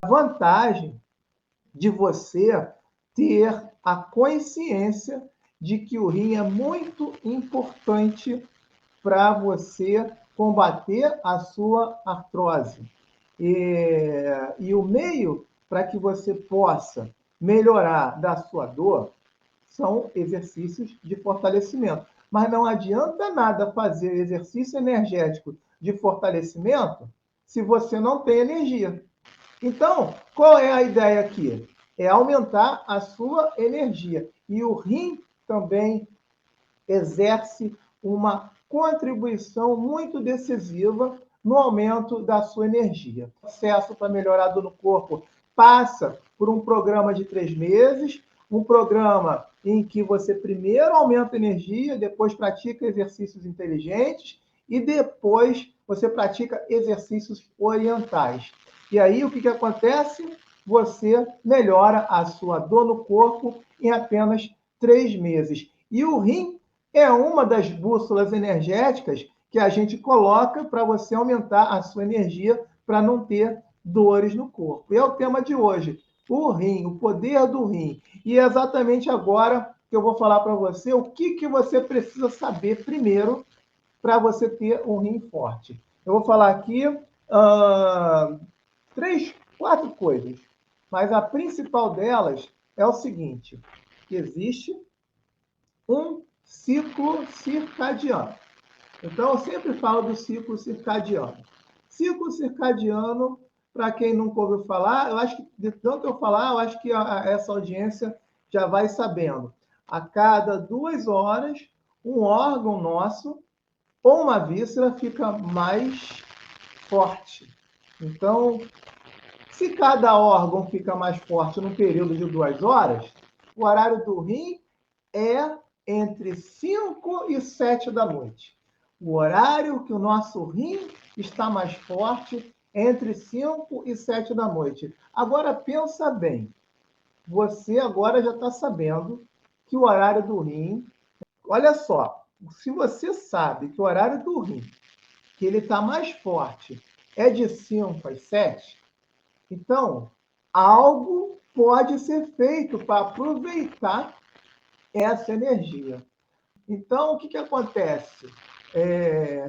vantagem de você ter a consciência de que o rim é muito importante para você combater a sua artrose. E o meio para que você possa melhorar da sua dor são exercícios de fortalecimento. Mas não adianta nada fazer exercício energético de fortalecimento se você não tem energia. Então, qual é a ideia aqui? É aumentar a sua energia. E o rim também exerce uma contribuição muito decisiva no aumento da sua energia. O processo para melhorar a dor no corpo passa por um programa de 3 meses, um programa em que você primeiro aumenta a energia, depois pratica exercícios inteligentes e depois você pratica exercícios orientais. E aí, o que acontece? Você melhora a sua dor no corpo em apenas 3 meses. E o rim é uma das bússolas energéticas que a gente coloca para você aumentar a sua energia para não ter dores no corpo. E é o tema de hoje, o rim, o poder do rim. E é exatamente agora que eu vou falar para você o que você precisa saber primeiro para você ter um rim forte. Eu vou falar aqui 4 coisas, mas a principal delas é o seguinte, que existe um ciclo circadiano. Então, eu sempre falo do ciclo circadiano. Ciclo circadiano, para quem nunca ouviu falar, eu acho que, de tanto eu falar, eu acho que essa audiência já vai sabendo. A cada 2 horas, um órgão nosso ou uma víscera fica mais forte. Então, se cada órgão fica mais forte num período de 2 horas, o horário do rim é entre 5 e 7 da noite. O horário que o nosso rim está mais forte é entre 5 e 7 da noite. Agora, pensa bem. Você agora já está sabendo que o horário do rim... Olha só, se você sabe que o horário do rim, que ele está mais forte, é de 5 às 7, então, algo pode ser feito para aproveitar essa energia. Então, o que acontece?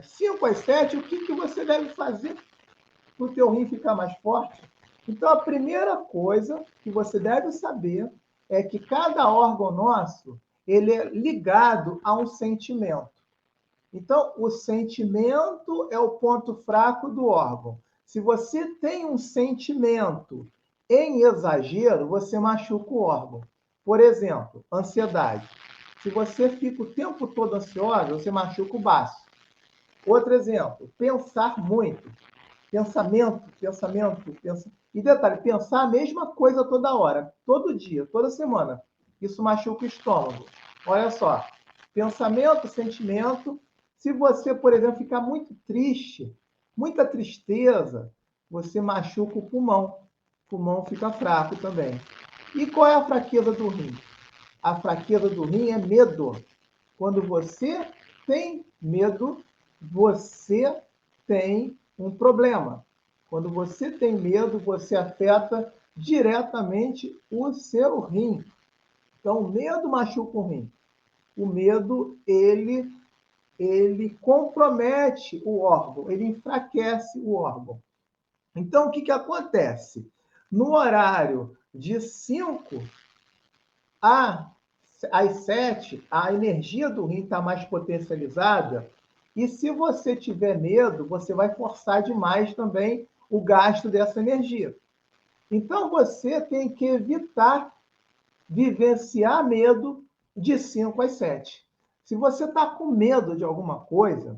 5 às 7, o que você deve fazer para o teu rim ficar mais forte? Então, a primeira coisa que você deve saber é que cada órgão nosso ele é ligado a um sentimento. Então, o sentimento é o ponto fraco do órgão. Se você tem um sentimento em exagero, você machuca o órgão. Por exemplo, ansiedade. Se você fica o tempo todo ansioso, você machuca o baço. Outro exemplo, pensar muito. Pensamento. E detalhe, pensar a mesma coisa toda hora, todo dia, toda semana. Isso machuca o estômago. Olha só, pensamento, sentimento. Se você, por exemplo, ficar muito triste, muita tristeza, você machuca o pulmão. O pulmão fica fraco também. E qual é a fraqueza do rim? A fraqueza do rim é medo. Quando você tem medo, você tem um problema. Quando você tem medo, você afeta diretamente o seu rim. Então, o medo machuca o rim. O medo, ele compromete o órgão, ele enfraquece o órgão. Então, o que acontece? No horário de 5 às 7, a energia do rim está mais potencializada, e se você tiver medo, você vai forçar demais também o gasto dessa energia. Então, você tem que evitar vivenciar medo de 5 às 7. Se você está com medo de alguma coisa,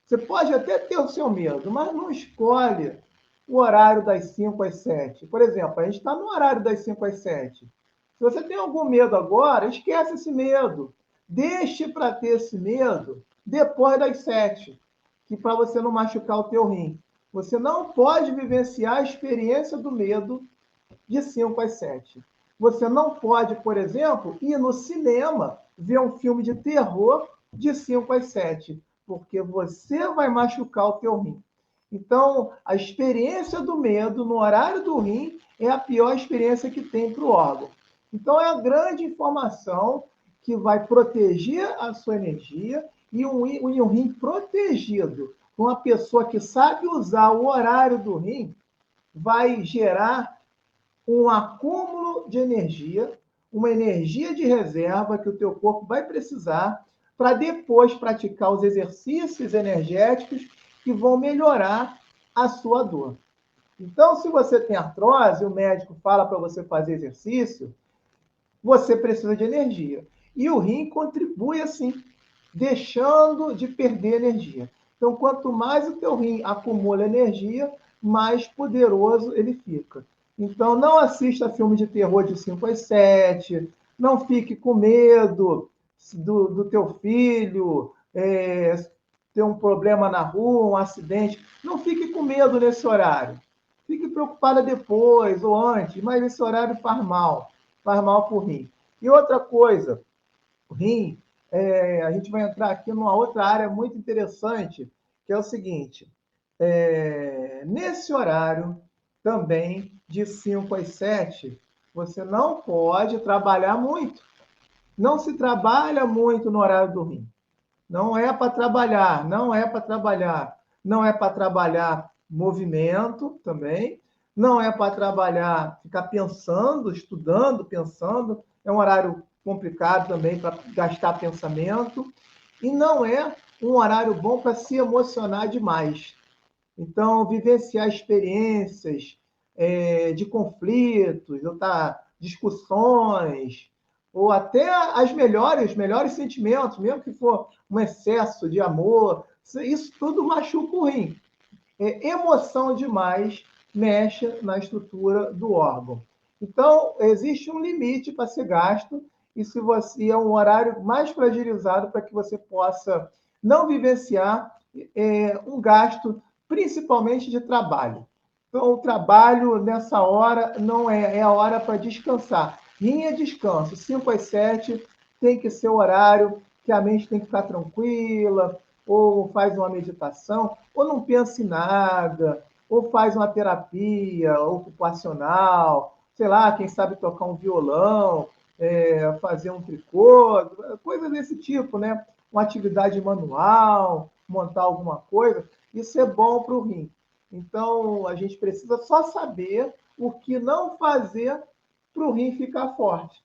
você pode até ter o seu medo, mas não escolhe o horário das 5 às 7. Por exemplo, a gente está no horário das 5 às 7. Se você tem algum medo agora, esquece esse medo. Deixe para ter esse medo depois das 7, que para você não machucar o teu rim. Você não pode vivenciar a experiência do medo de 5 às 7. Você não pode, por exemplo, ir no cinema ver um filme de terror de 5 às 7, porque você vai machucar o teu rim. Então, a experiência do medo no horário do rim é a pior experiência que tem para o órgão. Então, é a grande informação que vai proteger a sua energia e um rim protegido, uma pessoa que sabe usar o horário do rim, vai gerar um acúmulo de energia, uma energia de reserva que o teu corpo vai precisar para depois praticar os exercícios energéticos que vão melhorar a sua dor. Então, se você tem artrose, o médico fala para você fazer exercício, você precisa de energia. E o rim contribui assim, deixando de perder energia. Então, quanto mais o teu rim acumula energia, mais poderoso ele fica. Então, não assista filme de terror de 5 às 7, não fique com medo do teu filho ter um problema na rua, um acidente. Não fique com medo nesse horário. Fique preocupada depois ou antes, mas esse horário faz mal para o rim. E outra coisa, o rim, a gente vai entrar aqui numa outra área muito interessante, que é o seguinte: nesse horário também, de 5 às 7, você não pode trabalhar muito. Não se trabalha muito no horário do rim. Não é para trabalhar, não é para trabalhar. Não é para trabalhar movimento também. Não é para trabalhar, ficar pensando, estudando, pensando. É um horário complicado também para gastar pensamento. E não é um horário bom para se emocionar demais. Então, vivenciar experiências de conflitos, ou discussões, ou até melhores sentimentos, mesmo que for um excesso de amor, isso tudo machuca o rim. Emoção demais mexe na estrutura do órgão. Então, existe um limite para ser gasto, e se você é um horário mais fragilizado para que você possa não vivenciar um gasto, principalmente de trabalho. Então, o trabalho nessa hora não é a hora para descansar. Rim é descanso. 5 às 7 tem que ser o horário que a mente tem que ficar tranquila, ou faz uma meditação, ou não pensa em nada, ou faz uma terapia ocupacional, sei lá, quem sabe tocar um violão, fazer um tricô, coisas desse tipo, né? Uma atividade manual, montar alguma coisa, isso é bom para o rim. Então, a gente precisa só saber o que não fazer para o rim ficar forte.